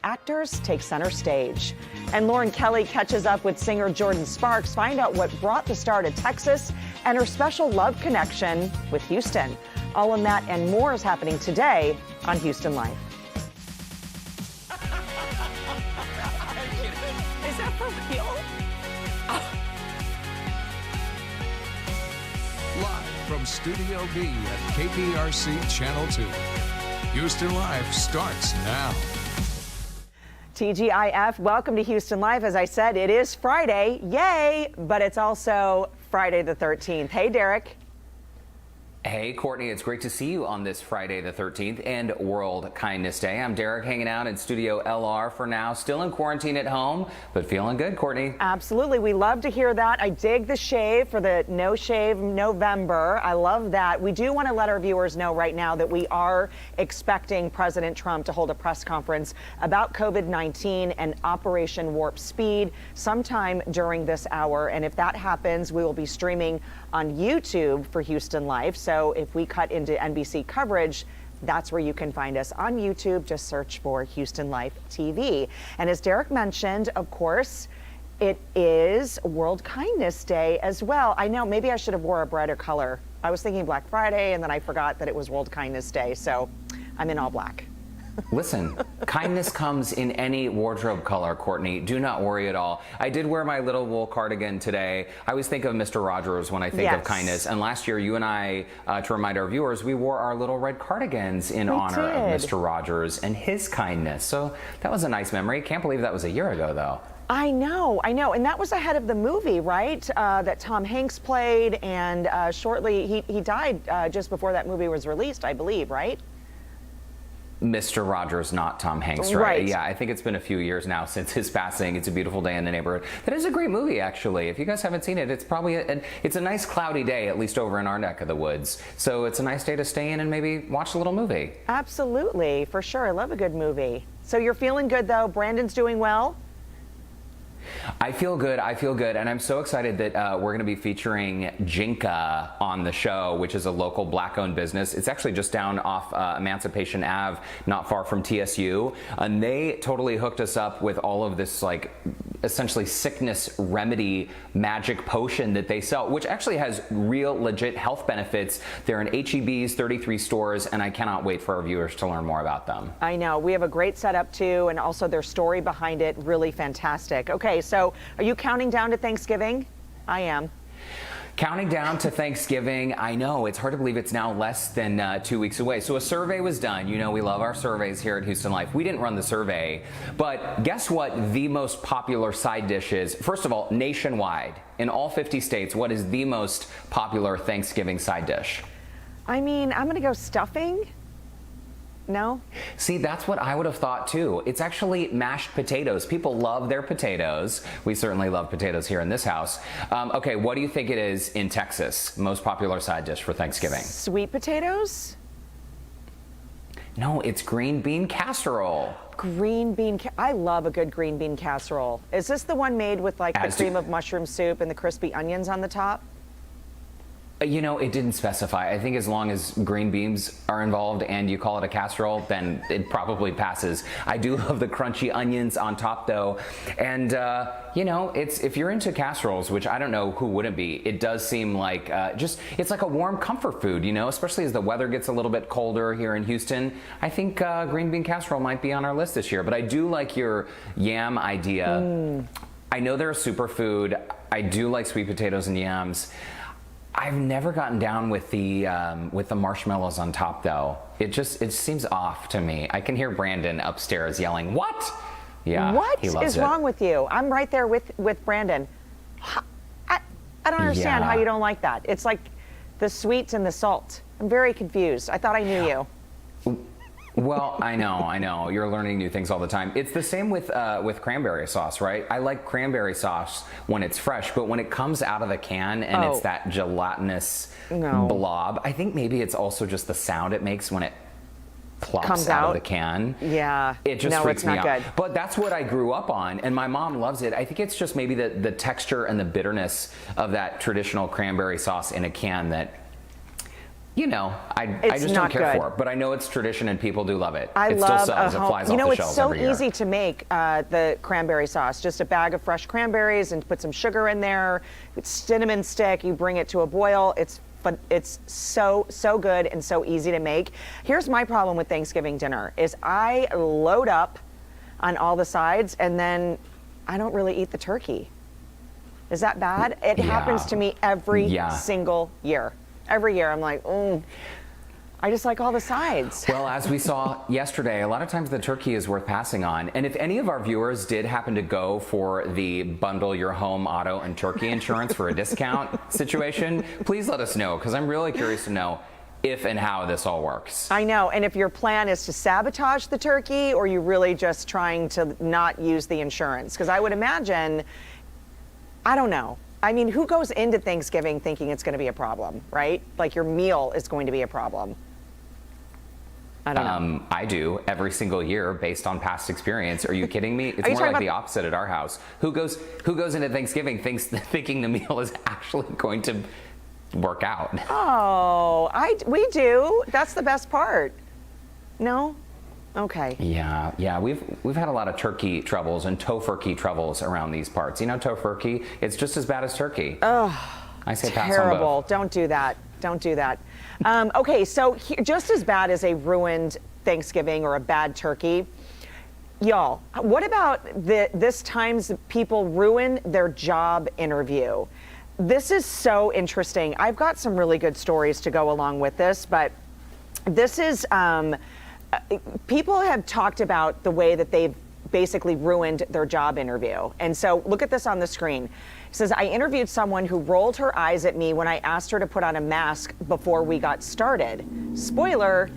actors take center stage. And Lauren Kelly catches up with singer Jordin Sparks, find out what brought the star to Texas and her special love connection with Houston. All of that and more is happening today on Houston Life. Is that for real? Live from Studio B at KPRC Channel 2. Houston Live starts now. TGIF, welcome to Houston Live. As I said, it is Friday, yay, but it's also Friday the 13th. Hey, Derek. Hey, Courtney, it's great to see you on this Friday the 13th and World Kindness Day. I'm Derek, hanging out in Studio LR for now, still in quarantine at home, but feeling good, Courtney. Absolutely. We love to hear that. I dig the shave for the No Shave November. I love that. We do want to let our viewers know right now that we are expecting President Trump to hold a press conference about COVID-19 and Operation Warp Speed sometime during this hour. And if that happens, we will be streaming on YouTube for Houston Life. So if we cut into NBC coverage, that's where you can find us on YouTube. Just search for Houston Life TV. And as Derek mentioned, of course, it is World Kindness Day as well. I know, maybe I should have wore a brighter color. I was thinking Black Friday, and then I forgot that it was World Kindness Day. So I'm in all black. Listen, kindness comes in any wardrobe color, Courtney. Do not worry at all. I did wear my little wool cardigan today. I always think of Mr. Rogers when I think of kindness. And last year, you and I, to remind our viewers, we wore our little red cardigans in honor of Mr. Rogers and his kindness. So that was a nice memory. Can't believe that was a year ago, though. I know. And that was ahead of the movie, right? That Tom Hanks played. And shortly, he died just before that movie was released, I believe, right? Mr. Rogers, not Tom Hanks, right? Yeah, I think it's been a few years now since his passing. It's a Beautiful Day in the Neighborhood. That is a great movie, actually. If you guys haven't seen it, it's probably it's a nice cloudy day, at least over in our neck of the woods. So it's a nice day to stay in and maybe watch a little movie. Absolutely, for sure. I love a good movie. So you're feeling good, though. Brandon's doing well. I feel good, and I'm so excited that we're going to be featuring Jinka on the show, which is a local black-owned business. It's actually just down off Emancipation Ave, not far from TSU, and they totally hooked us up with all of this, like, essentially sickness remedy magic potion that they sell, which actually has real legit health benefits. They're in HEB's 33 stores, and I cannot wait for our viewers to learn more about them. I know. We have a great setup, too, and also their story behind it, really fantastic. Okay, so are you counting down to Thanksgiving? I am. Counting down to Thanksgiving, I know, it's hard to believe it's now less than 2 weeks away. So a survey was done. You know, we love our surveys here at Houston Life. We didn't run the survey, but guess what the most popular side dish is? First of all, nationwide, in all 50 states, what is the most popular Thanksgiving side dish? I mean, I'm going to go stuffing. No? See, that's what I would have thought too. It's actually mashed potatoes. People love their potatoes. We certainly love potatoes here in this house. Okay, what do you think it is in Texas? Most popular side dish for Thanksgiving? Sweet potatoes? No, it's green bean casserole. Green bean, I love a good green bean casserole. Is this the one made with like the cream of mushroom soup and the crispy onions on the top? You know, it didn't specify. I think as long as green beans are involved and you call it a casserole, then it probably passes. I do love the crunchy onions on top, though. And, you know, if you're into casseroles, which I don't know who wouldn't be, it does seem like it's like a warm comfort food, you know, especially as the weather gets a little bit colder here in Houston. I think green bean casserole might be on our list this year. But I do like your yam idea. I know they're a superfood. I do like sweet potatoes and yams. I've never gotten down with the marshmallows on top, though. It seems off to me. I can hear Brandon upstairs yelling, "What?" Yeah, what he loves is wrong with you? I'm right there with Brandon. I don't understand how you don't like that. It's like the sweets and the salt. I'm very confused. I thought I knew you. Well, I know. You're learning new things all the time. It's the same with cranberry sauce, right? I like cranberry sauce when it's fresh, but when it comes out of the can and it's that gelatinous blob, I think maybe it's also just the sound it makes when it plops out of the can. Yeah. It just freaks me out. Good. But that's what I grew up on, and my mom loves it. I think it's just maybe the texture and the bitterness of that traditional cranberry sauce in a can that I just don't care for it. But I know it's tradition and people do love it. It still sells. It flies off the shelves every year. It's so easy to make the cranberry sauce. Just a bag of fresh cranberries and put some sugar in there. It's cinnamon stick. You bring it to a boil. It's so good and so easy to make. Here's my problem with Thanksgiving dinner is I load up on all the sides and then I don't really eat the turkey. Is that bad? It happens to me every single year. Every year I'm like, I just like all the sides. Well, as we saw yesterday, a lot of times the turkey is worth passing on. And if any of our viewers did happen to go for the bundle your home, auto, and turkey insurance for a discount situation, please let us know, because I'm really curious to know if and how this all works. I know, and if your plan is to sabotage the turkey or you're really just trying to not use the insurance, because I would imagine, I don't know. I mean, who goes into Thanksgiving thinking it's going to be a problem, right? Like your meal is going to be a problem. I don't know. I do every single year based on past experience. Are you kidding me? It's more like the opposite at our house. Who goes into Thanksgiving thinking the meal is actually going to work out? Oh, we do. That's the best part. No? Okay. Yeah. We've had a lot of turkey troubles and tofurkey troubles around these parts. You know, tofurkey, it's just as bad as turkey. Oh, I say pass on terrible. both. Don't do that. Don't do that. Okay, so just as bad as a ruined Thanksgiving or a bad turkey, y'all, what about this times people ruin their job interview? This is so interesting. I've got some really good stories to go along with this, but this is, people have talked about the way that they've basically ruined their job interview. And so look at this on the screen. It says, I interviewed someone who rolled her eyes at me when I asked her to put on a mask before we got started. Spoiler,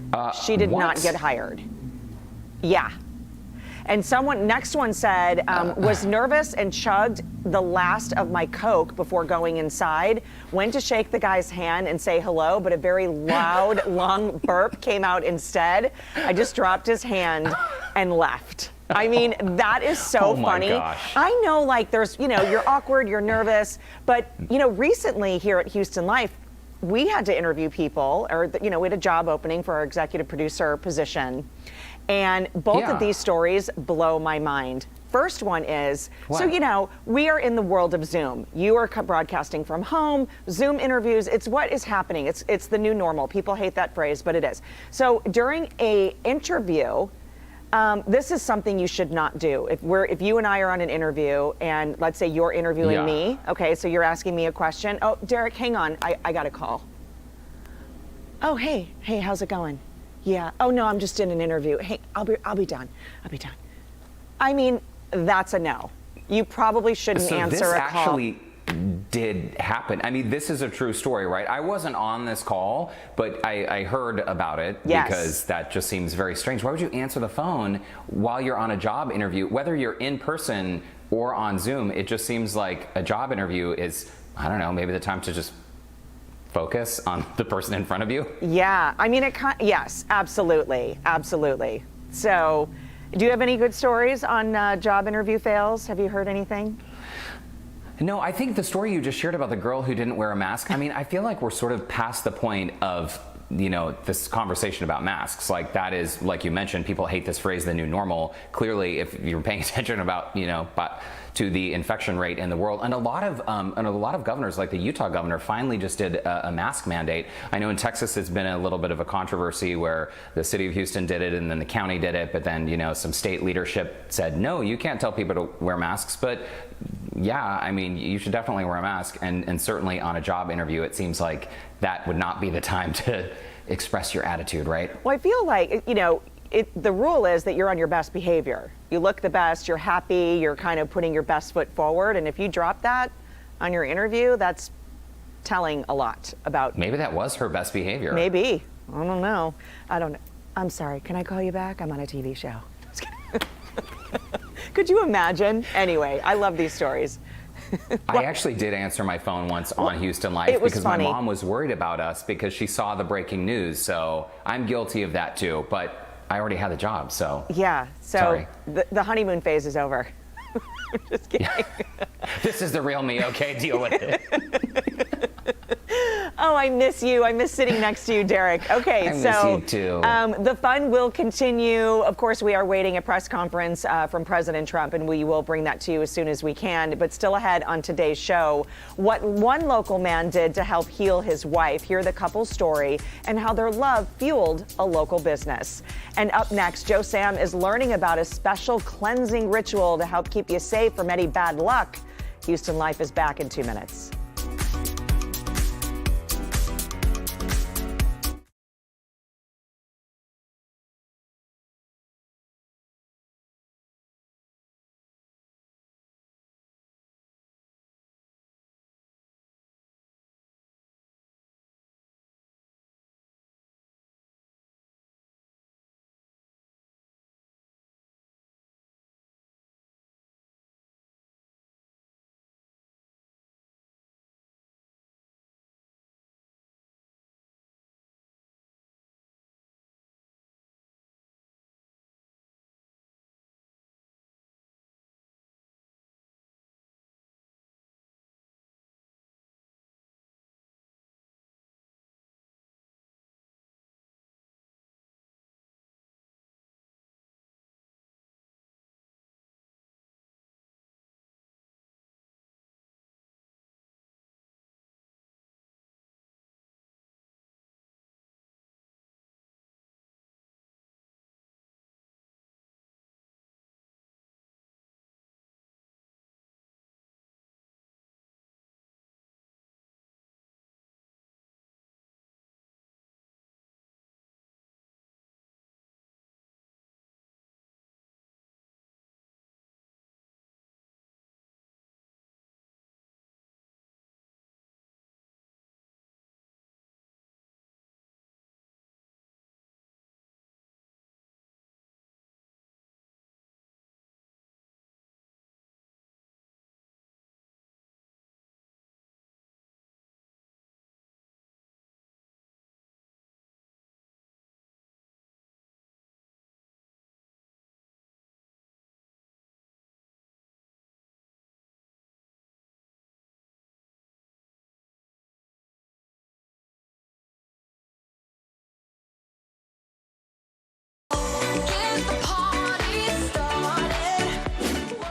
she did not get hired. Yeah. And next one said, was nervous and chugged the last of my Coke before going inside, went to shake the guy's hand and say hello, but a very loud, long burp came out instead. I just dropped his hand and left. I mean, that is so funny. Gosh. I know, like, there's, you're awkward, you're nervous, but, recently here at Houston Life, we had to interview people, or, we had a job opening for our executive producer position. And both of these stories blow my mind. First one is, so, we are in the world of Zoom. You are broadcasting from home, Zoom interviews. It's what is happening. It's the new normal. People hate that phrase, but it is. So during a interview, this is something you should not do. If you and I are on an interview and let's say you're interviewing me, okay, so you're asking me a question. Oh, Derek, hang on, I got a call. Oh, hey, how's it going? Yeah. Oh no, I'm just in an interview. Hey, I'll be done. I mean, that's a no. You probably shouldn't answer a call. This actually did happen. I mean, this is a true story, right? I wasn't on this call, but I heard about it because that just seems very strange. Why would you answer the phone while you're on a job interview? Whether you're in person or on Zoom, it just seems like a job interview is, I don't know, maybe the time to just focus on the person in front of you? Yeah, I mean, yes, absolutely. So, do you have any good stories on job interview fails? Have you heard anything? No, I think the story you just shared about the girl who didn't wear a mask, I mean, I feel like we're sort of past the point of, this conversation about masks. Like, that is, like you mentioned, people hate this phrase, the new normal. Clearly, if you're paying attention about, to the infection rate in the world, and a lot of governors, like the Utah governor, finally just did a mask mandate. I know in Texas it's been a little bit of a controversy where the city of Houston did it and then the county did it, but then some state leadership said no, you can't tell people to wear masks. But yeah, I mean, you should definitely wear a mask, and certainly on a job interview, it seems like that would not be the time to express your attitude, right? Well, I feel like the rule is that you're on your best behavior. You look the best, you're happy, you're kind of putting your best foot forward. And if you drop that on your interview, that's telling a lot about. Maybe that was her best behavior. Maybe. I don't know. I'm sorry. Can I call you back? I'm on a TV show. Could you imagine? Anyway, I love these stories. I actually did answer my phone once on Houston Life because my mom was worried about us because she saw the breaking news. So I'm guilty of that too, but I already had the job, so. Yeah, so sorry. The honeymoon phase is over. Just kidding. This is the real me, okay? Deal with it. Oh, I miss you. I miss sitting next to you, Derek. Okay, I miss so you too. The fun will continue. Of course, we are waiting a press conference from President Trump, and we will bring that to you as soon as we can. But still ahead on today's show, what one local man did to help heal his wife. Hear the couple's story and how their love fueled a local business. And up next, Joe Sam is learning about a special cleansing ritual to help keep you safe from any bad luck. Houston Life is back in 2 minutes.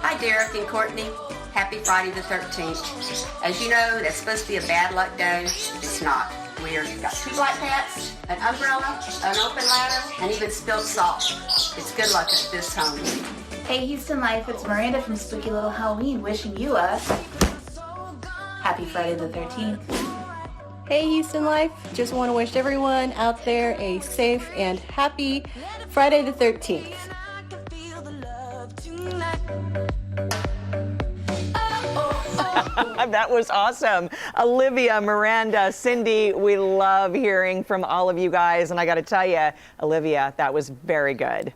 Hi, Derek and Courtney. Happy Friday the 13th. As you know, that's supposed to be a bad luck day. It's not. We've got 2 black cats, an umbrella, an open ladder, and even spilled salt. It's good luck at this home. Hey Houston Life, it's Miranda from Spooky Little Halloween wishing you a happy Friday the 13th. Hey Houston Life, just want to wish everyone out there a safe and happy Friday the 13th. That was awesome. Olivia, Miranda, Cindy, we love hearing from all of you guys. And I got to tell you, Olivia, that was very good.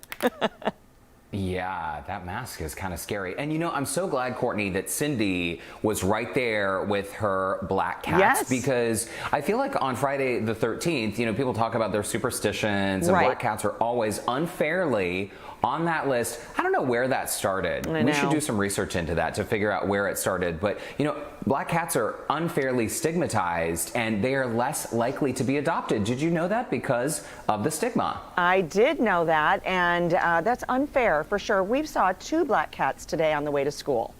Yeah, that mask is kind of scary. And you know, I'm so glad, Courtney, that Cindy was right there with her black cats. Yes. Because I feel like on Friday the 13th, you know, people talk about their superstitions, and Right. black cats are always unfairly on that list. I don't know where that started. I We should know. do some research into that to figure out where it started. But, you know, black cats are unfairly stigmatized and they are less likely to be adopted. Did you know that? Because of the stigma. I did know that, and that's unfair for sure. We saw 2 black cats today on the way to school.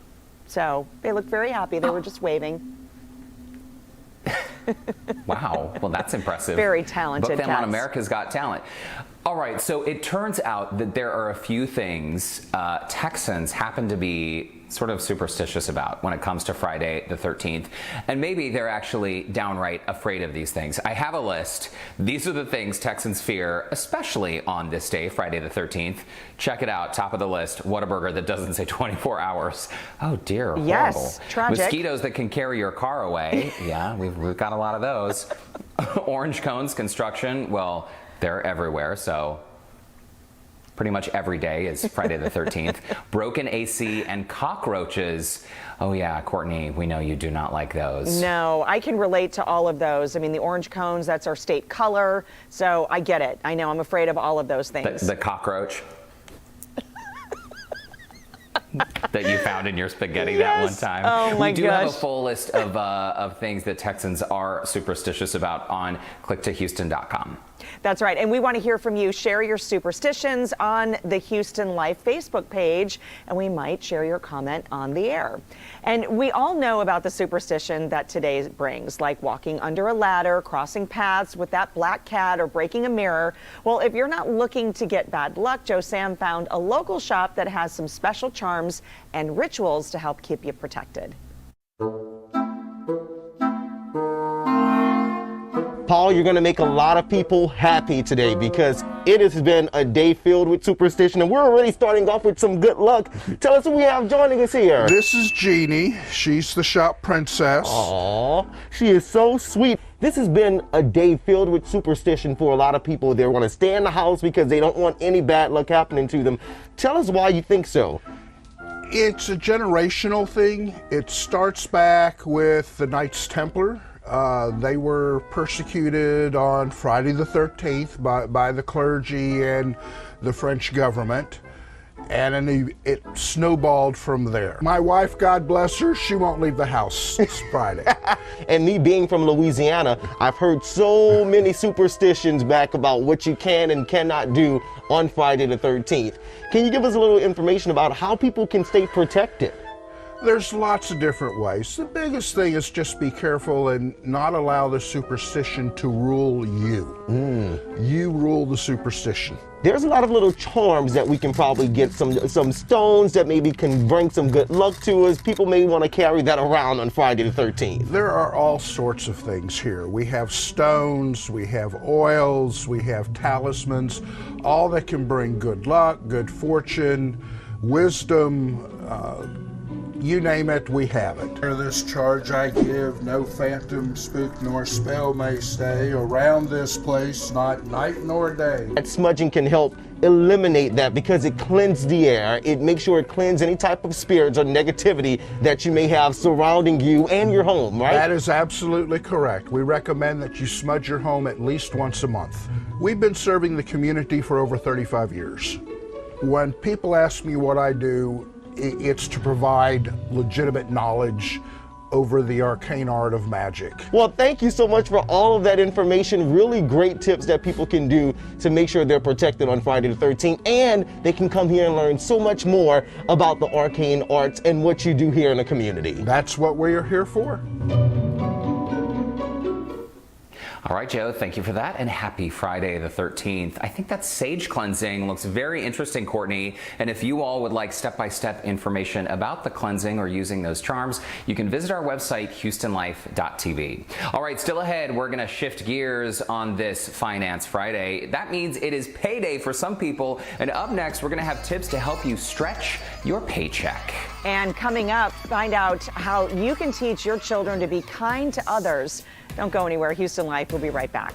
So they looked very happy. They were just waving. Wow, well that's impressive. Very talented Book them on cats. America's Got Talent. All right, so it turns out that there are a few things Texans happen to be sort of superstitious about when it comes to Friday the 13th. And maybe they're actually downright afraid of these things. I have a list. These are the things Texans fear, especially on this day, Friday the 13th. Check it out, top of the list. Whataburger that doesn't say 24 hours. Oh dear, horrible. Yes, tragic. Mosquitoes that can carry your car away. Yeah, we've got a lot of those. Orange cones, construction, well, they're everywhere, so pretty much every day is Friday the 13th. Broken AC and cockroaches. Oh yeah, Courtney, we know you do not like those. No, I can relate to all of those. I mean, the orange cones, that's our state color. So I get it. I know I'm afraid of all of those things. The cockroach. that you found in your spaghetti that one time. Oh my We do have a gosh. full list of things that Texans are superstitious about on clicktohouston.com. That's right. And we want to hear from you. Share your superstitions on the Houston Life Facebook page, and we might share your comment on the air. And we all know about the superstition that today brings, like walking under a ladder, crossing paths with that black cat, or breaking a mirror. Well, if you're not looking to get bad luck, Joe Sam found a local shop that has some special charms and rituals to help keep you protected. Paul, you're going to make a lot of people happy today because it has been a day filled with superstition, and we're already starting off with some good luck. Tell us who we have joining us here. This is Jeannie. She's the shop princess. Aw, she is so sweet. This has been a day filled with superstition for a lot of people. They want to stay in the house because they don't want any bad luck happening to them. Tell us why you think so. It's a generational thing. It starts back with the Knights Templar. They were persecuted on Friday the 13th by the clergy and the French government, and then it snowballed from there. My wife, God bless her, she won't leave the house this Friday. And me being from Louisiana, I've heard so many superstitions back about what you can and cannot do on Friday the 13th. Can you give us a little information about how people can stay protected? There's lots of different ways. The biggest thing is just be careful and not allow the superstition to rule you. You rule the superstition. There's a lot of little charms that we can probably get, some stones that maybe can bring some good luck to us. People may want to carry that around on Friday the 13th. There are all sorts of things here. We have stones, we have oils, we have talismans, all that can bring good luck, good fortune, wisdom, you name it, we have it. This charge I give, no phantom, spook, nor spell may stay around this place, not night nor day. That smudging can help eliminate that because it cleanses the air. It makes sure it cleanses any type of spirits or negativity that you may have surrounding you and your home, right? That is absolutely correct. We recommend that you smudge your home at least once a month. We've been serving the community for over 35 years. When people ask me what I do, it's to provide legitimate knowledge over the arcane art of magic. Well, thank you so much for all of that information. Really great tips that people can do to make sure they're protected on Friday the 13th, and they can come here and learn so much more about the arcane arts and what you do here in the community. That's what we are here for. All right, Joe, thank you for that, and happy Friday the 13th. I think that sage cleansing looks very interesting, Courtney, and if you all would like step-by-step information about the cleansing or using those charms, you can visit our website, houstonlife.tv. All right, still ahead, we're going to shift gears on this Finance Friday. That means it is payday for some people, and up next, we're going to have tips to help you stretch your paycheck. And coming up, find out how you can teach your children to be kind to others. Don't go anywhere. Houston Life will be right back.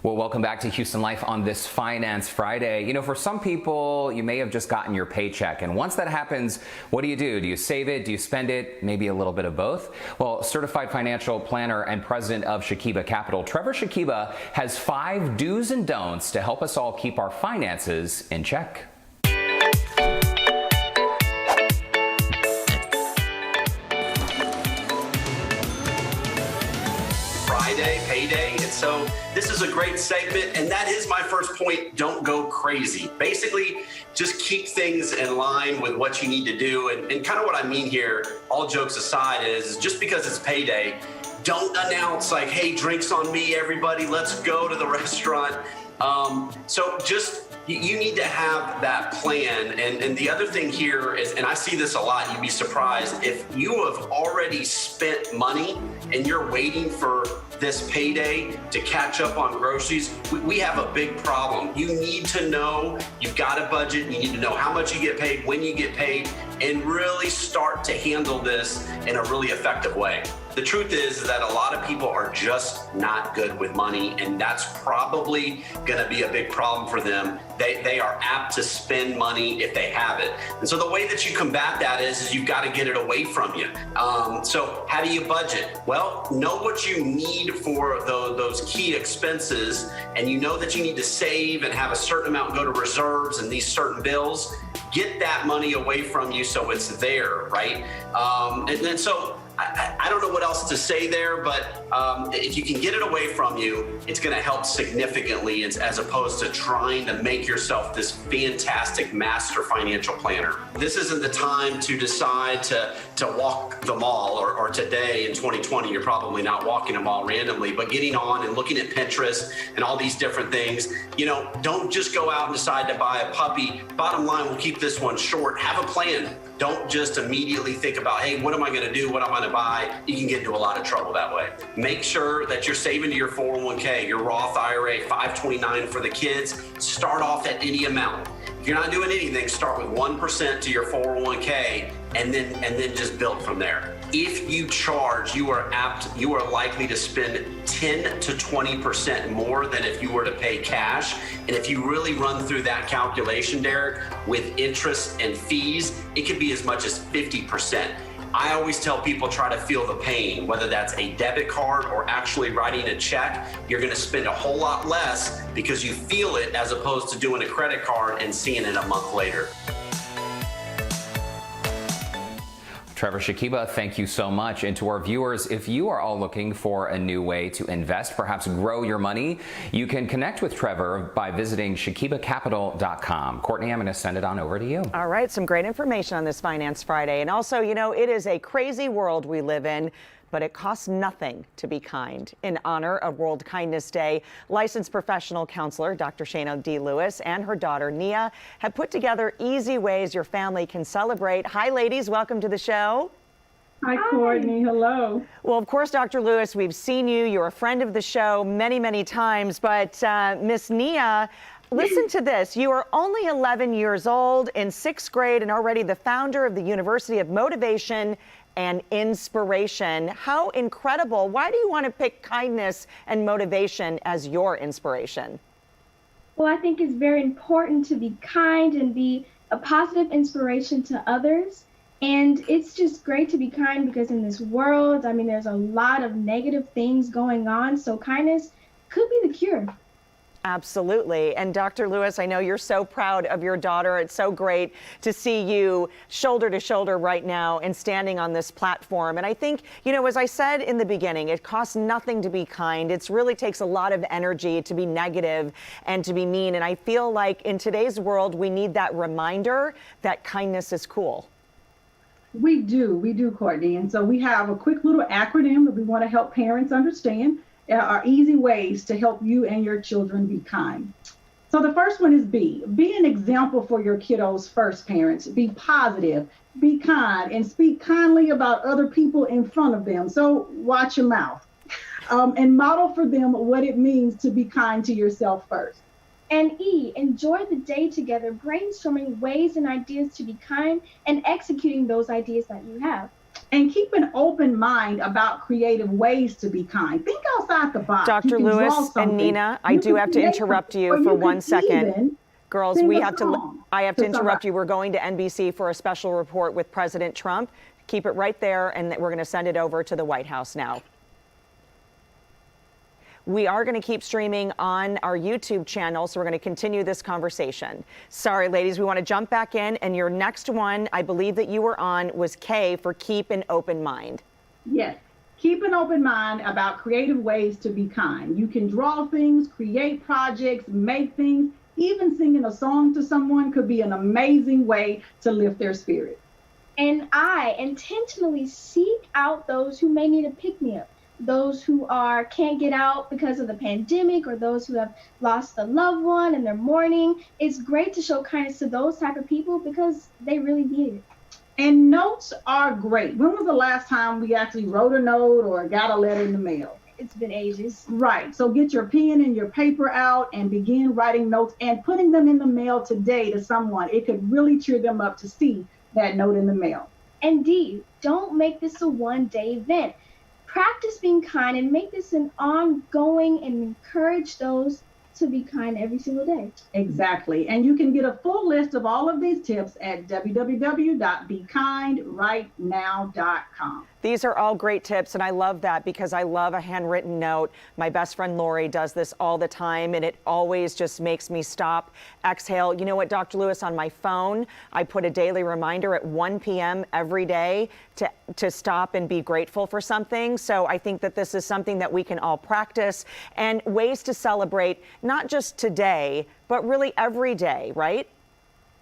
Well, welcome back to Houston Life on this Finance Friday. You know, for some people, you may have just gotten your paycheck. And once that happens, what do? Do you save it? Do you spend it? Maybe a little bit of both? Well, certified financial planner and president of Shakiba Capital, Trevor Shakiba, has 5 do's and don'ts to help us all keep our finances in check. Friday, payday, and so this is a great segment, and that is my first point. Don't go crazy. Basically, just keep things in line with what you need to do, and kind of what I mean here, all jokes aside, is just because it's payday, don't announce like, hey, drinks on me, everybody, let's go to the restaurant. So just, you need to have that plan. And the other thing here is, and I see this a lot, you'd be surprised, if you have already spent money and you're waiting for this payday to catch up on groceries, we have a big problem. You need to know, you've got a budget, you need to know how much you get paid, when you get paid, and really start to handle this in a really effective way. The truth is that a lot of people are just not good with money, and that's probably going to be a big problem for them. They are apt to spend money if they have it. And so the way that you combat that is you've got to get it away from you. So how do you budget? Well, know what you need for those key expenses, and you know that you need to save and have a certain amount go to reserves and these certain bills. Get that money away from you so it's there, right? And then so I don't know what else to say there, but if you can get it away from you, it's going to help significantly as opposed to trying to make yourself this fantastic master financial planner. This isn't the time to decide to walk the mall, or today in 2020, you're probably not walking a mall randomly, but getting on and looking at Pinterest and all these different things. You know, don't just go out and decide to buy a puppy. Bottom line, we'll keep this one short. Have a plan. Don't just immediately think about, hey, what am I going to do? What am I going to buy? You can get into a lot of trouble that way. Make sure that you're saving to your 401k, your Roth IRA, 529 for the kids. Start off at any amount. If you're not doing anything, start with 1% to your 401k and then just build from there. If you charge, you are likely to spend 10 to 20% more than if you were to pay cash. And if you really run through that calculation, Derek, with interest and fees, it could be as much as 50%. I always tell people, try to feel the pain, whether that's a debit card or actually writing a check. You're going to spend a whole lot less because you feel it, as opposed to doing a credit card and seeing it a month later. Trevor Shakiba, thank you so much. And to our viewers, if you are all looking for a new way to invest, perhaps grow your money, you can connect with Trevor by visiting ShakibaCapital.com. Courtney, I'm going to send it on over to you. All right, some great information on this Finance Friday. And also, you know, it is a crazy world we live in, but it costs nothing to be kind. In honor of World Kindness Day, licensed professional counselor Dr. Shana D. Lewis and her daughter Nia have put together easy ways your family can celebrate. Hi, ladies. Welcome to the show. Hi, Courtney. Hello. Well, of course, Dr. Lewis, we've seen you. You're a friend of the show many, many times. But Miss Nia, listen to this. You are only 11 years old, in 6th grade, and already the founder of the University of Motivation and Inspiration. How incredible. Why do you want to pick kindness and motivation as your inspiration? Well, I think it's very important to be kind and be a positive inspiration to others. And it's just great to be kind because in this world, I mean, there's a lot of negative things going on. So kindness could be the cure. Absolutely. And Dr. Lewis, I know you're so proud of your daughter. It's so great to see you shoulder to shoulder right now and standing on this platform. And I think, you know, as I said in the beginning, it costs nothing to be kind. It really takes a lot of energy to be negative and to be mean. And I feel like in today's world, we need that reminder that kindness is cool. We do, Courtney. And so we have a quick little acronym that we want to help parents understand. Are easy ways to help you and your children be kind. So the first one is be an example for your kiddos first, parents. Be positive, be kind, and speak kindly about other people in front of them. So watch your mouth and model for them what it means to be kind to yourself first. And E, enjoy the day together, brainstorming ways and ideas to be kind and executing those ideas that you have. And keep an open mind about creative ways to be kind. Think outside the box. Dr. Lewis and Nina, I do have to interrupt you for 1 second. Girls, we have to. I have to interrupt you. We're going to NBC for a special report with President Trump. Keep it right there, and we're going to send it over to the White House now. We are going to keep streaming on our YouTube channel, so we're going to continue this conversation. Sorry, ladies, we want to jump back in, and your next one, I believe that you were on, was K for keep an open mind. Yes. Keep an open mind about creative ways to be kind. You can draw things, create projects, make things. Even singing a song to someone could be an amazing way to lift their spirit. And I intentionally seek out those who may need a pick-me-up, those who can't get out because of the pandemic, or those who have lost a loved one and they're mourning. It's great to show kindness to those type of people because they really need it. And notes are great. When was the last time we actually wrote a note or got a letter in the mail? It's been ages. Right. So get your pen and your paper out and begin writing notes and putting them in the mail today to someone. It could really cheer them up to see that note in the mail. And D, don't make this a one-day event. Practice being kind and make this an ongoing, and encourage those to be kind every single day. Exactly. And you can get a full list of all of these tips at www.bekindrightnow.com. These are all great tips, and I love that because I love a handwritten note. My best friend Lori does this all the time, and it always just makes me stop, exhale. You know what, Dr. Lewis, on my phone, I put a daily reminder at 1 p.m. every day to stop and be grateful for something. So I think that this is something that we can all practice, and ways to celebrate not just today, but really every day, right?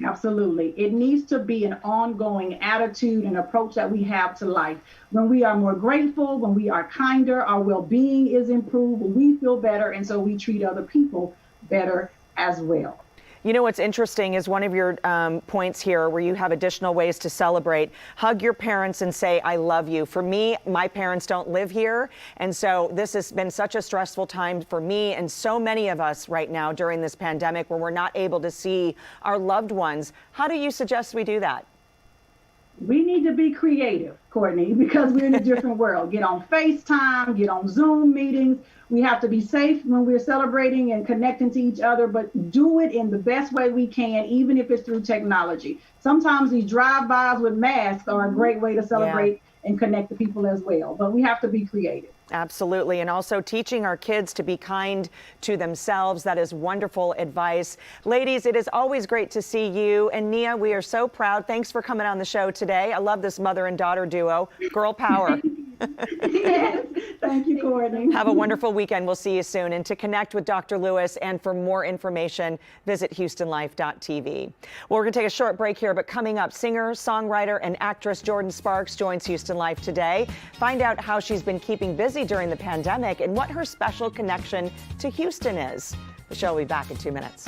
Absolutely. It needs to be an ongoing attitude and approach that we have to life. When we are more grateful, when we are kinder, our well-being is improved, we feel better, and so we treat other people better as well. You know what's interesting is one of your points here where you have additional ways to celebrate. Hug your parents and say, I love you. For me, my parents don't live here. And so this has been such a stressful time for me and so many of us right now during this pandemic where we're not able to see our loved ones. How do you suggest we do that? We need to be creative, Courtney, because we're in a different world. Get on FaceTime, get on Zoom meetings. We have to be safe when we're celebrating and connecting to each other, but do it in the best way we can, even if it's through technology. Sometimes these drive-bys with masks are a great way to celebrate and connect to people as well, but we have to be creative. Absolutely. And also teaching our kids to be kind to themselves. That is wonderful advice. Ladies, it is always great to see you. And Nia, we are so proud. Thanks for coming on the show today. I love this mother and daughter duo. Girl power. Yes. Thank you, Courtney. Have a wonderful weekend. We'll see you soon. And to connect with Dr. Lewis and for more information, visit HoustonLife.tv. Well, we're going to take a short break here, but coming up, singer, songwriter, and actress Jordin Sparks joins Houston Life today. Find out how she's been keeping busy during the pandemic and what her special connection to Houston is. The show will be back in 2 minutes.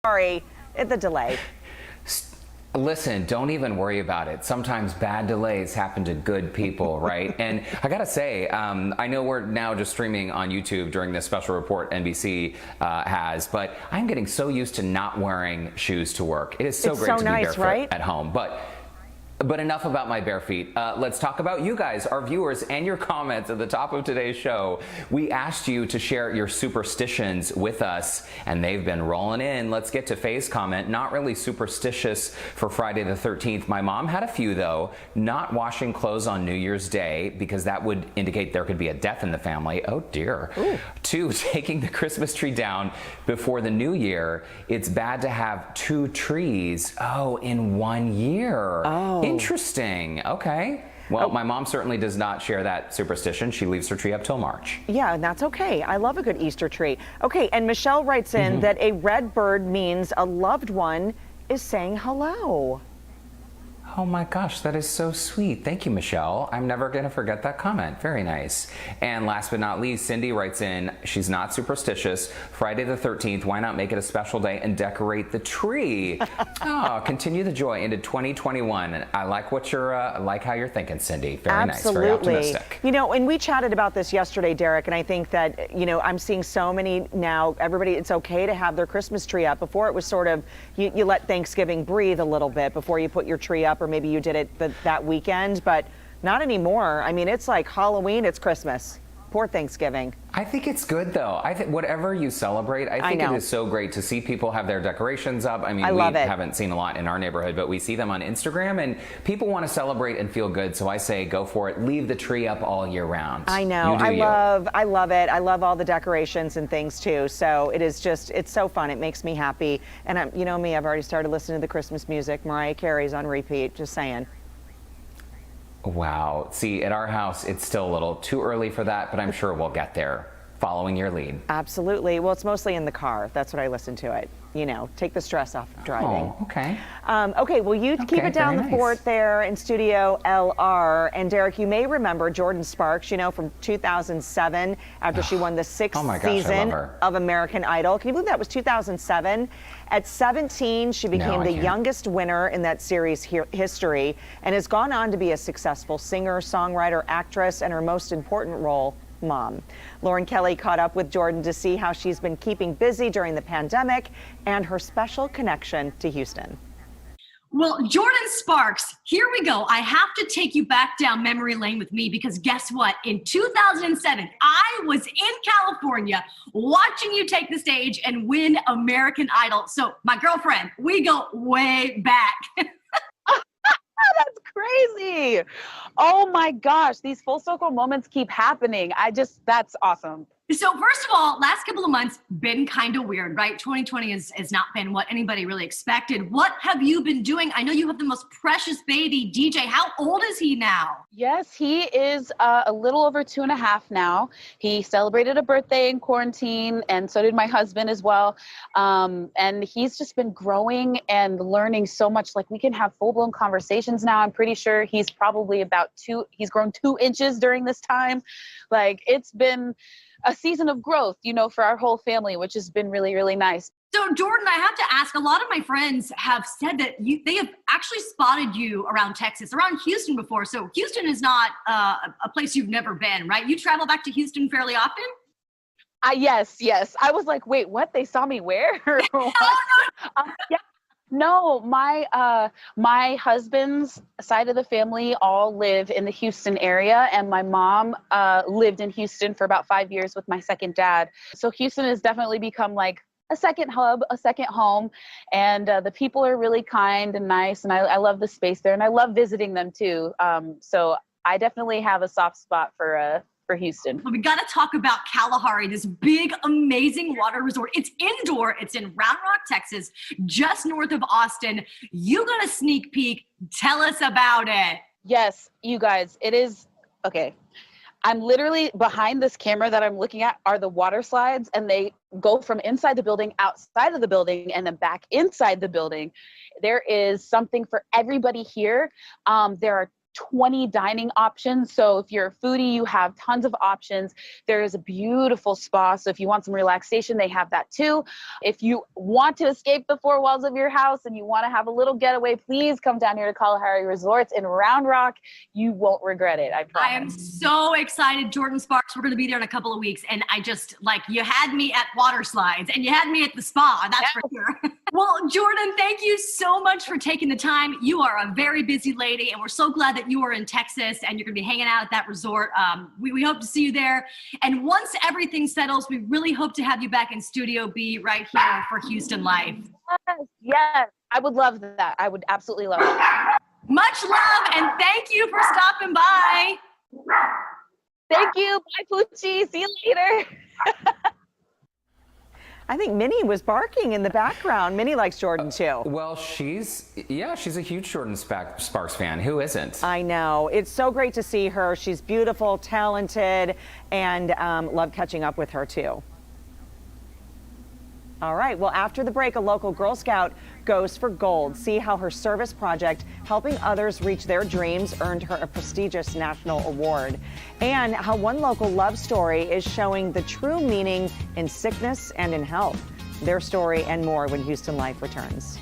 Sorry, the delay. Listen, don't even worry about it. Sometimes bad delays happen to good people, right? And I gotta say, I know we're now just streaming on YouTube during this special report NBC has, but I'm getting so used to not wearing shoes to work. It is so great to be barefoot right? at home. But enough about my bare feet. Let's talk about you guys, our viewers, and your comments at the top of today's show. We asked you to share your superstitions with us, and they've been rolling in. Let's get to Faye's comment. Not really superstitious for Friday the 13th. My mom had a few, though. Not washing clothes on New Year's Day, because that would indicate there could be a death in the family. Oh, dear. Ooh. 2, taking the Christmas tree down before the new year. It's bad to have 2 trees, in 1 year. Oh. Interesting. Okay. Well, my mom certainly does not share that superstition. She leaves her tree up till March. Yeah, and that's okay. I love a good Easter tree. Okay, and Michelle writes in that a red bird means a loved one is saying hello. Oh my gosh, that is so sweet. Thank you, Michelle. I'm never going to forget that comment. Very nice. And last but not least, Cindy writes in, she's not superstitious. Friday the 13th, why not make it a special day and decorate the tree? Continue the joy into 2021. I like what you're, like how you're thinking, Cindy. Very nice, very optimistic. You know, and we chatted about this yesterday, Derek, and I think that, you know, I'm seeing so many now, everybody, it's okay to have their Christmas tree up. Before it was sort of, you let Thanksgiving breathe a little bit before you put your tree up, or maybe you did it that weekend, but not anymore. I mean, it's like Halloween, it's Christmas. Poor Thanksgiving. I think it's good, though. I think whatever you celebrate, I think it is so great to see people have their decorations up. I mean, we haven't seen a lot in our neighborhood, but we see them on Instagram, and people want to celebrate and feel good. So I say go for it. Leave the tree up all year round. I know. I love it. I love all the decorations and things too. So it is just, it's so fun. It makes me happy. And you know me, I've already started listening to the Christmas music. Mariah Carey's on repeat. Just saying. Wow. See, at our house, it's still a little too early for that, but I'm sure we'll get there following your lead. Absolutely. Well, it's mostly in the car. That's what I listen to it. You know, take the stress off of driving. Oh, okay. Okay, well, you keep it down the fort there in Studio LR. And Derek, you may remember Jordin Sparks, you know, from 2007, after she won the 6th season of American Idol. Can you believe that was 2007? At 17, she became the youngest winner in that series history, and has gone on to be a successful singer, songwriter, actress, and her most important role, mom. Lauren Kelly caught up with Jordin to see how she's been keeping busy during the pandemic and her special connection to Houston. Well, Jordin Sparks, here we go. I have to take you back down memory lane with me, because guess what? In 2007, I was in California watching you take the stage and win American Idol. So my girlfriend, we go way back. That's crazy. Oh my gosh, these full circle moments keep happening. That's awesome. So first of all, last couple of months been kind of weird, right? 2020 has not been what anybody really expected. What have you been doing? I know you have the most precious baby, DJ. How old is he now? Yes, he is a little over 2.5 now. He celebrated a birthday in quarantine, and so did my husband as well. And he's just been growing and learning so much. Like, we can have full-blown conversations now. I'm pretty sure he's probably he's grown 2 inches during this time. Like, it's been a season of growth, you know, for our whole family, which has been really, really nice. So Jordin, I have to ask, a lot of my friends have said that they have actually spotted you around Texas, around Houston before. So Houston is not a place you've never been, right? You travel back to Houston fairly often? Yes. I was like, wait, what? They saw me where? Yeah. No, my husband's side of the family all live in the Houston area, and my mom lived in Houston for about 5 years with my second dad. So Houston has definitely become like a second hub, a second home, and the people are really kind and nice, and I love the space there, and I love visiting them too. So I definitely have a soft spot for Houston. Well, we got to talk about Kalahari, this big, amazing water resort. It's indoor. It's in Round Rock, Texas, just north of Austin. You got a sneak peek. Tell us about it. Yes, you guys, it is, okay. I'm literally behind this camera that I'm looking at are the water slides, and they go from inside the building, outside of the building, and then back inside the building. There is something for everybody here. There are 20 dining options. So if you're a foodie, you have tons of options. There is a beautiful spa. So if you want some relaxation, they have that too. If you want to escape the four walls of your house and you want to have a little getaway, please come down here to Kalahari Resorts in Round Rock. You won't regret it, I promise. I am so excited, Jordin Sparks. We're going to be there in a couple of weeks. And I just, like, you had me at water slides and you had me at the spa. That's for sure. Well, Jordin, thank you so much for taking the time. You are a very busy lady, and we're so glad that you are in Texas and you're going to be hanging out at that resort. We hope to see you there. And once everything settles, we really hope to have you back in Studio B right here for Houston Life. Yes. I would love that. I would absolutely love that. Much love, and thank you for stopping by. Thank you. Bye, Poochie. See you later. I think Minnie was barking in the background. Minnie likes Jordin too. Well, she's a huge Jordin Sparks fan. Who isn't? I know. It's so great to see her. She's beautiful, talented, and love catching up with her too. All right, well, after the break, a local Girl Scout goes for gold. See how her service project, helping others reach their dreams, earned her a prestigious national award. And how one local love story is showing the true meaning in sickness and in health. Their story and more when Houston Life returns.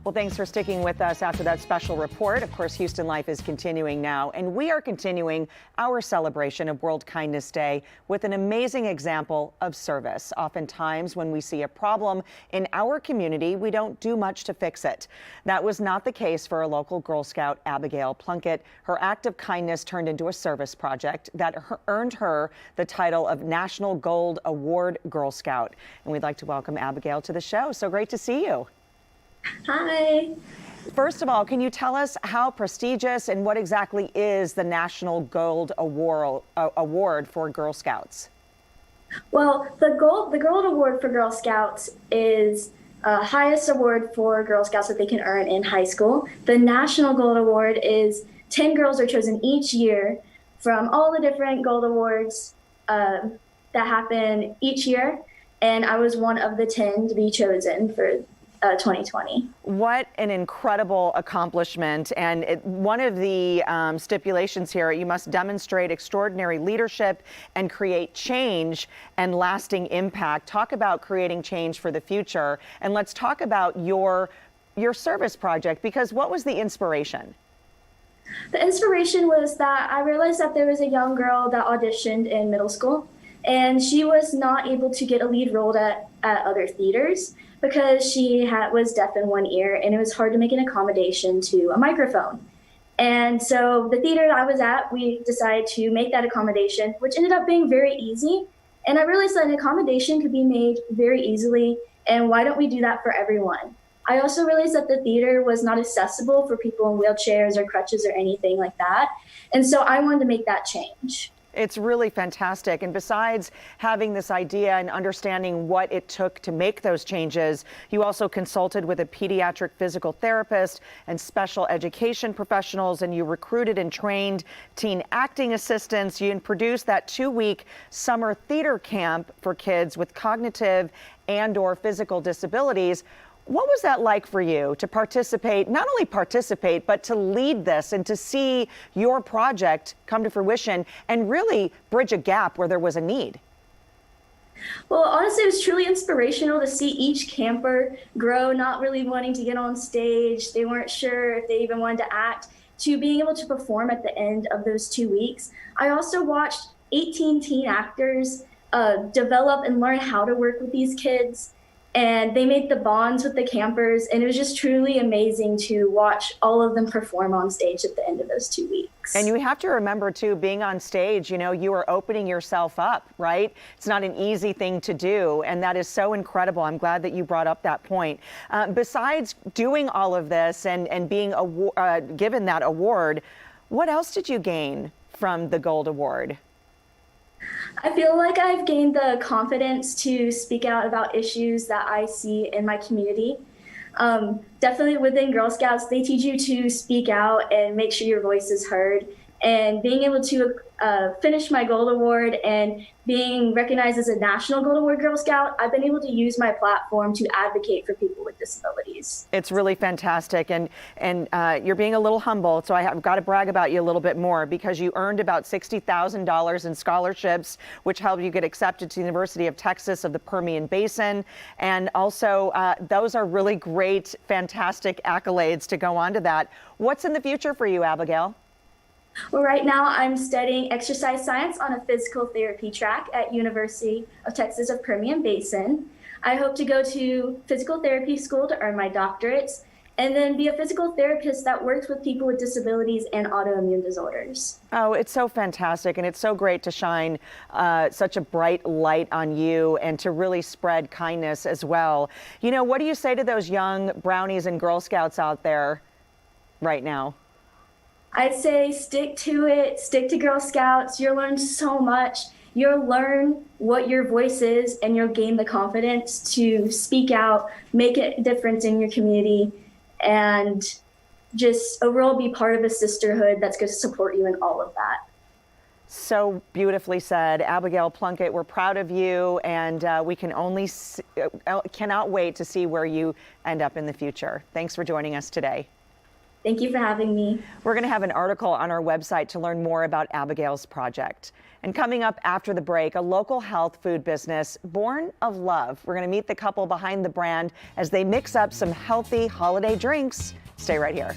Well, thanks for sticking with us after that special report. Of course, Houston Life is continuing now, and we are continuing our celebration of World Kindness Day with an amazing example of service. Oftentimes, when we see a problem in our community, we don't do much to fix it. That was not the case for a local Girl Scout, Abigail Plunkett. Her act of kindness turned into a service project that earned her the title of National Gold Award Girl Scout. And we'd like to welcome Abigail to the show. So great to see you. Hi. First of all, can you tell us how prestigious and what exactly is the National Gold Award for Girl Scouts? Well, the Gold Award for Girl Scouts is highest award for Girl Scouts that they can earn in high school. The National Gold Award is 10 girls are chosen each year from all the different gold awards that happen each year, and I was one of the 10 to be chosen for 2020. What an incredible accomplishment. And one of the stipulations here, you must demonstrate extraordinary leadership and create change and lasting impact. Talk about creating change for the future. And let's talk about your service project, because what was the inspiration? The inspiration was that I realized that there was a young girl that auditioned in middle school, and she was not able to get a lead role at other theaters because she was deaf in one ear, and it was hard to make an accommodation to a microphone. And so the theater I was at, we decided to make that accommodation, which ended up being very easy. And I realized that an accommodation could be made very easily, and why don't we do that for everyone? I also realized that the theater was not accessible for people in wheelchairs or crutches or anything like that. And so I wanted to make that change. It's really fantastic. And besides having this idea and understanding what it took to make those changes, you also consulted with a pediatric physical therapist and special education professionals, and you recruited and trained teen acting assistants. You produced that 2-week summer theater camp for kids with cognitive and/or physical disabilities. What was that like for you to participate, not only participate, but to lead this and to see your project come to fruition and really bridge a gap where there was a need? Well, honestly, it was truly inspirational to see each camper grow, not really wanting to get on stage. They weren't sure if they even wanted to act, to being able to perform at the end of those 2 weeks. I also watched 18 teen actors develop and learn how to work with these kids. And they made the bonds with the campers, and it was just truly amazing to watch all of them perform on stage at the end of those 2 weeks. And you have to remember, too, being on stage, you know, you are opening yourself up, right? It's not an easy thing to do, and that is so incredible. I'm glad that you brought up that point. Besides doing all of this and being given that award, what else did you gain from the Gold Award? I feel like I've gained the confidence to speak out about issues that I see in my community. Definitely within Girl Scouts, they teach you to speak out and make sure your voice is heard. And being able to finish my Gold Award and being recognized as a National Gold Award Girl Scout, I've been able to use my platform to advocate for people with disabilities. It's really fantastic, and you're being a little humble, so I've got to brag about you a little bit more, because you earned about $60,000 in scholarships, which helped you get accepted to the University of Texas of the Permian Basin, and also those are really great, fantastic accolades to go on to that. What's in the future for you, Abigail? Well, right now I'm studying exercise science on a physical therapy track at University of Texas of Permian Basin. I hope to go to physical therapy school to earn my doctorates and then be a physical therapist that works with people with disabilities and autoimmune disorders. Oh, it's so fantastic, and it's so great to shine such a bright light on you and to really spread kindness as well. You know, what do you say to those young brownies and Girl Scouts out there right now? I'd say stick to it, stick to Girl Scouts. You'll learn so much. You'll learn what your voice is, and you'll gain the confidence to speak out, make a difference in your community, and just overall be part of a sisterhood that's going to support you in all of that. So beautifully said. Abigail Plunkett, we're proud of you, and we can only cannot wait to see where you end up in the future. Thanks for joining us today. Thank you for having me. We're going to have an article on our website to learn more about Abigail's project. And coming up after the break, a local health food business born of love. We're going to meet the couple behind the brand as they mix up some healthy holiday drinks. Stay right here.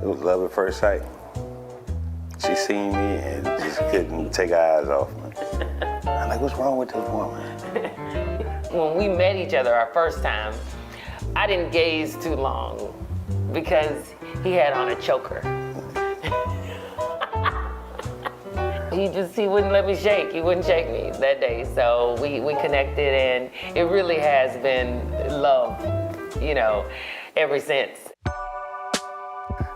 It was love at first sight. She seen me and just couldn't take her eyes off me. I'm like, what's wrong with this woman? When we met each other our first time, I didn't gaze too long because he had on a choker. He wouldn't let me shake. He wouldn't shake me that day. So we connected, and it really has been love, you know, ever since.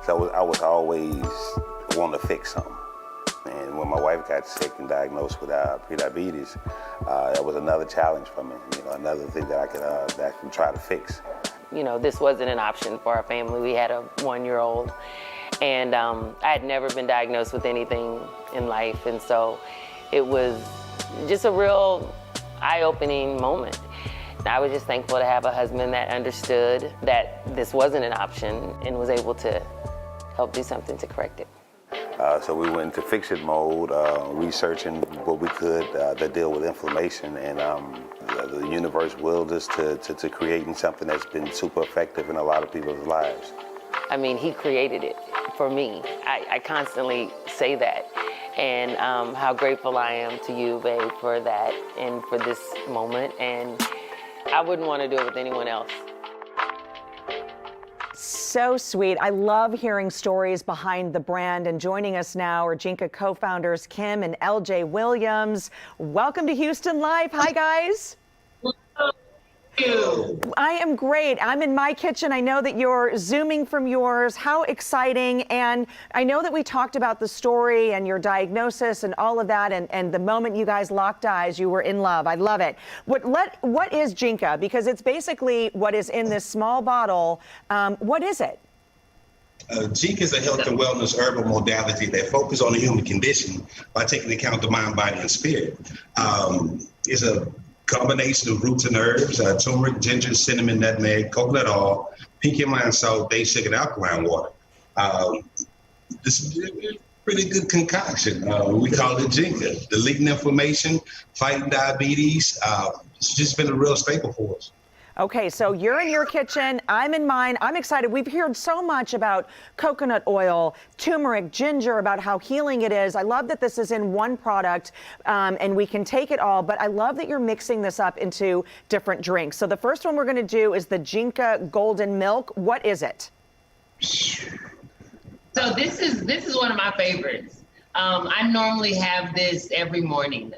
So I was always wanting to fix something. And when my wife got sick and diagnosed with prediabetes, that was another challenge for me, you know, another thing that I could actually try to fix. You know, this wasn't an option for our family. We had a 1-year-old, and I had never been diagnosed with anything in life, and so it was just a real eye-opening moment. I was just thankful to have a husband that understood that this wasn't an option and was able to help do something to correct it. So we went into fix-it mode, researching what we could to deal with inflammation, and the universe willed us to creating something that's been super effective in a lot of people's lives. I mean, he created it for me. I constantly say that, and how grateful I am to you, babe, for that and for this moment, and I wouldn't want to do it with anyone else. So sweet. I love hearing stories behind the brand, and joining us now are Jinka co-founders Kim and LJ Williams. Welcome to Houston Live. Hi, guys. I am great. I'm in my kitchen. I know that you're Zooming from yours. How exciting. And I know that we talked about the story and your diagnosis and all of that, and the moment you guys locked eyes, you were in love. I love it. What is Jinka? Because it's basically what is in this small bottle. What is it? Jinka is a health and wellness herbal modality that focuses on the human condition by taking into account the mind, body, and spirit. It's a combination of roots and herbs, turmeric, ginger, cinnamon, nutmeg, coconut oil, pink Himalayan salt, day sugar, and alkaline water. This is a pretty good concoction. We call it Jinka, deleting inflammation, fighting diabetes. It's just been a real staple for us. Okay, so you're in your kitchen, I'm in mine. I'm excited. We've heard so much about coconut oil, turmeric, ginger, about how healing it is. I love that this is in one product and we can take it all, but I love that you're mixing this up into different drinks. So the first one we're going to do is the Jinka Golden Milk. What is it? So this is one of my favorites. I normally have this every morning,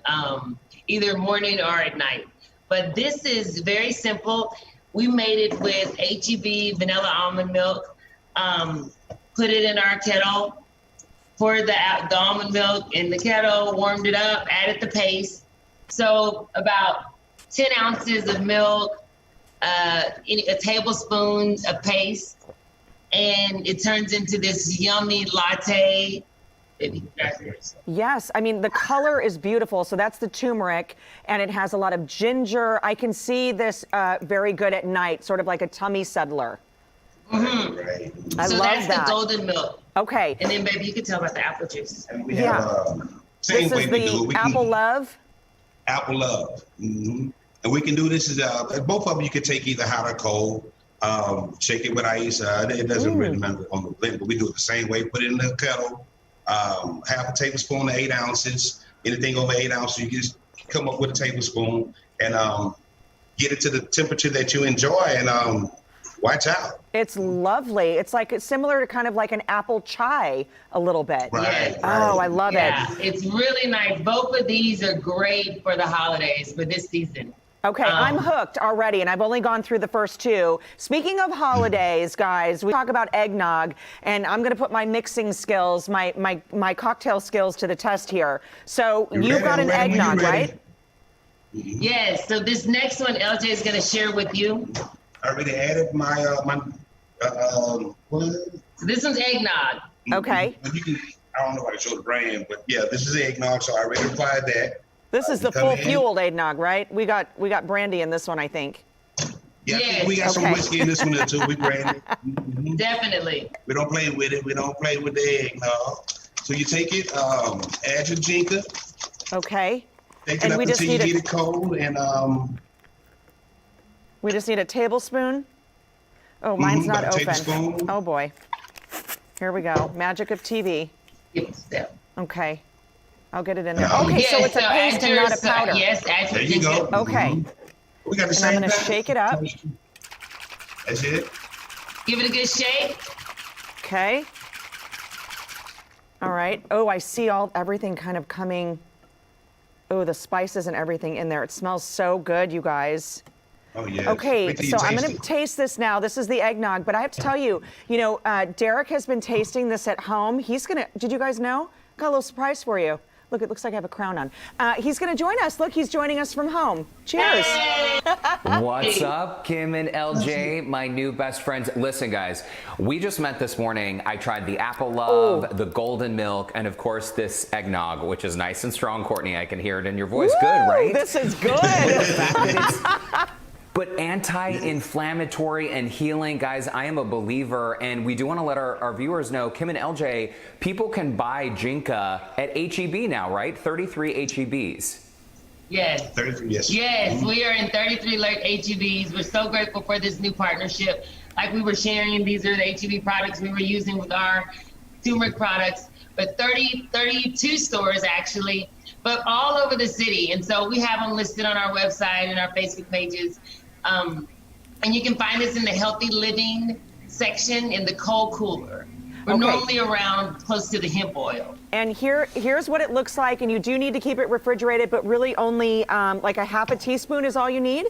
either morning or at night. But this is very simple. We made it with HEB vanilla almond milk. Put it in our kettle, poured the almond milk in the kettle, warmed it up, added the paste. So about 10 ounces of milk, a tablespoon of paste, and it turns into this yummy latte. Yes, I mean, the color is beautiful. So that's the turmeric, and it has a lot of ginger. I can see this very good at night, sort of like a tummy settler. Mm-hmm. Right. I so love that's that. the golden milk. Okay. And then, baby, you can tell about the apple juice. And we have, same this way is we do it. the We apple love. Apple love. Mm-hmm. And we can do this, both of them you can take either hot or cold. Shake it with ice. It doesn't really matter on the blend, but we do it the same way. Put it in the kettle. Half a tablespoon to 8 ounces. Anything over 8 ounces, you just come up with a tablespoon and get it to the temperature that you enjoy and watch out. It's lovely. It's like it's similar to kind of like an apple chai a little bit. Right. Oh, I love it. It's really nice. Both of these are great for the holidays for this season. Okay, I'm hooked already, and I've only gone through the first two. Speaking of holidays, guys, we talk about eggnog, and I'm going to put my mixing skills, my cocktail skills to the test here. So you've got an eggnog, right? Yes. So this next one, LJ is going to share with you. I already added my So this one's eggnog. Okay. But you can, I don't know how to show the brand, but yeah, this is eggnog, so I already applied that. This is the full fueled eggnog, right? We got brandy in this one, I think. Yeah, yes. We got some whiskey in this one too. We brandy. Mm-hmm. Definitely. We don't play with it. We don't play with the eggnog. So you take it, add your Jinka. Okay. Take it up until you get it cold, and we just need a tablespoon. Oh, mine's not open. Tablespoon. Oh boy. Here we go. Magic of TV. Yes. Okay. I'll get it in there. Okay, so it's a paste and not a powder. Yes, there you go. Okay. We got the and same. I'm going to shake it up. That's it. Give it a good shake. Okay. All right. Oh, I see everything kind of coming. Oh, the spices and everything in there. It smells so good, you guys. Oh, yeah. Okay, so I'm going to taste this now. This is the eggnog, but I have to tell you, Derek has been tasting this at home. He's going to, did you guys know? Got a little surprise for you. Look, it looks like I have a crown on. He's going to join us. Look, he's joining us from home. Cheers. What's up, Kim and LJ, my new best friends? Listen, guys, we just met this morning. I tried the apple love, the golden milk, and of course this eggnog, which is nice and strong. Courtney, I can hear it in your voice. Woo, good, right? This is good. But anti-inflammatory and healing, guys, I am a believer, and we do want to let our viewers know, Kim and LJ, people can buy Jinka at HEB now, right? 33 HEBs. Yes. 33, yes. Yes, we are in 33 HEBs. We're so grateful for this new partnership. Like we were sharing, these are the HEB products we were using with our turmeric products, but 32 stores actually, but all over the city. And so we have them listed on our website and our Facebook pages. And you can find us in the healthy living section in the cold cooler. We're normally around close to the hemp oil. And here's what it looks like, and you do need to keep it refrigerated, but really only like a half a teaspoon is all you need?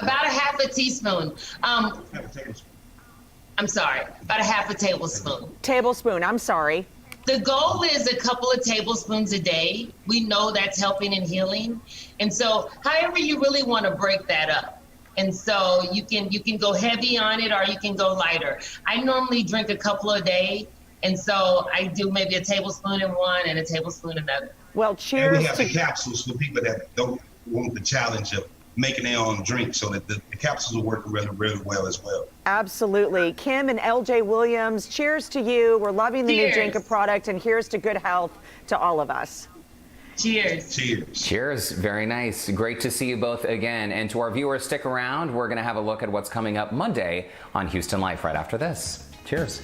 About a half a teaspoon. I'm sorry, about a half a tablespoon. Tablespoon, I'm sorry. The goal is a couple of tablespoons a day. We know that's helping and healing. And so however you really want to break that up. And so you can go heavy on it or you can go lighter. I normally drink a couple a day, and so I do maybe a tablespoon in one and a tablespoon in another. Well, cheers. And we have the capsules for people that don't want the challenge of making their own drink, so that the capsules will work really, really well as well. Absolutely. Kim and LJ Williams, cheers to you. We're loving the new Jenka product, and here's to good health to all of us. Cheers. Cheers. Cheers. Very nice. Great to see you both again. And to our viewers, stick around. We're going to have a look at what's coming up Monday on Houston Life right after this. Cheers.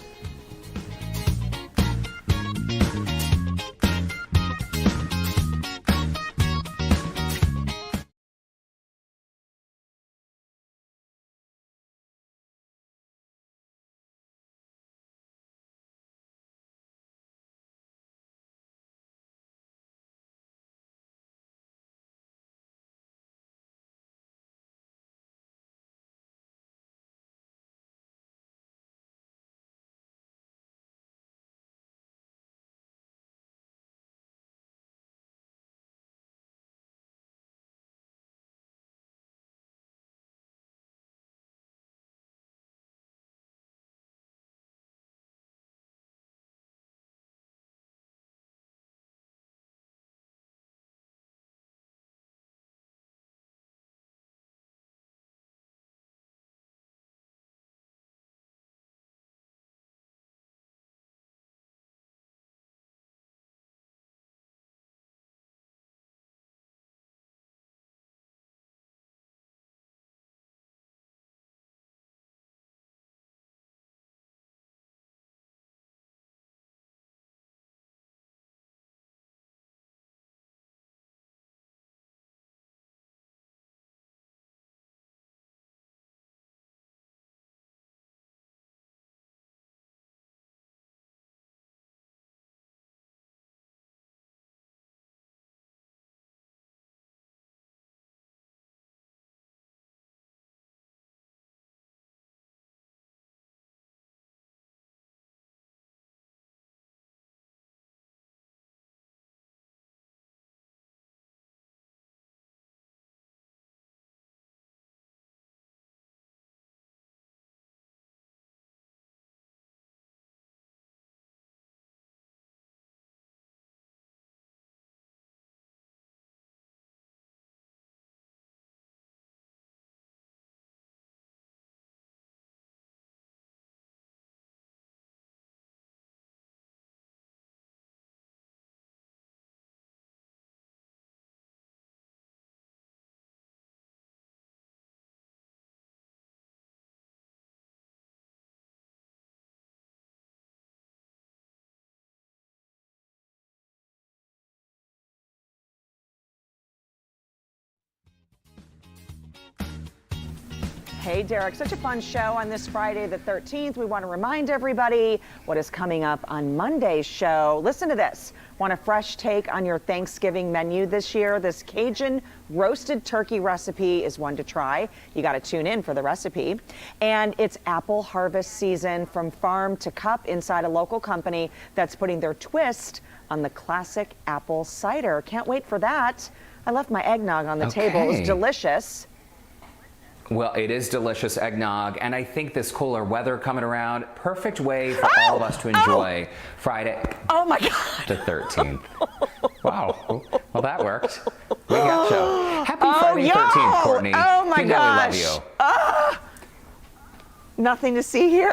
Hey, Derek, such a fun show on this Friday the 13th. We want to remind everybody what is coming up on Monday's show. Listen to this. Want a fresh take on your Thanksgiving menu this year? This Cajun roasted turkey recipe is one to try. You got to tune in for the recipe. And it's apple harvest season, from farm to cup, inside a local company that's putting their twist on the classic apple cider. Can't wait for that. I left my eggnog on the table. It was delicious. Well, it is delicious eggnog, and I think this cooler weather coming around, perfect way for all of us to enjoy Friday. Oh my God. The 13th. Wow. Well, that worked. We got you. Happy Friday the 13th, Courtney. Oh my gosh. We love you. Nothing to see here.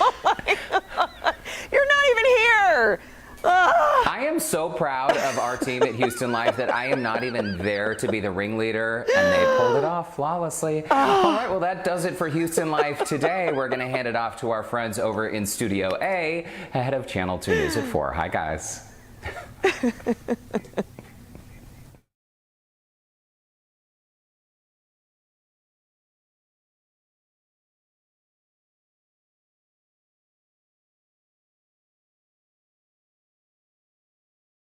Oh my God. You're not even here. I am so proud of our team at Houston Life that I am not even there to be the ringleader, and they pulled it off flawlessly. All right, well, that does it for Houston Life today. We're going to hand it off to our friends over in Studio A ahead of Channel 2 News at 4. Hi, guys.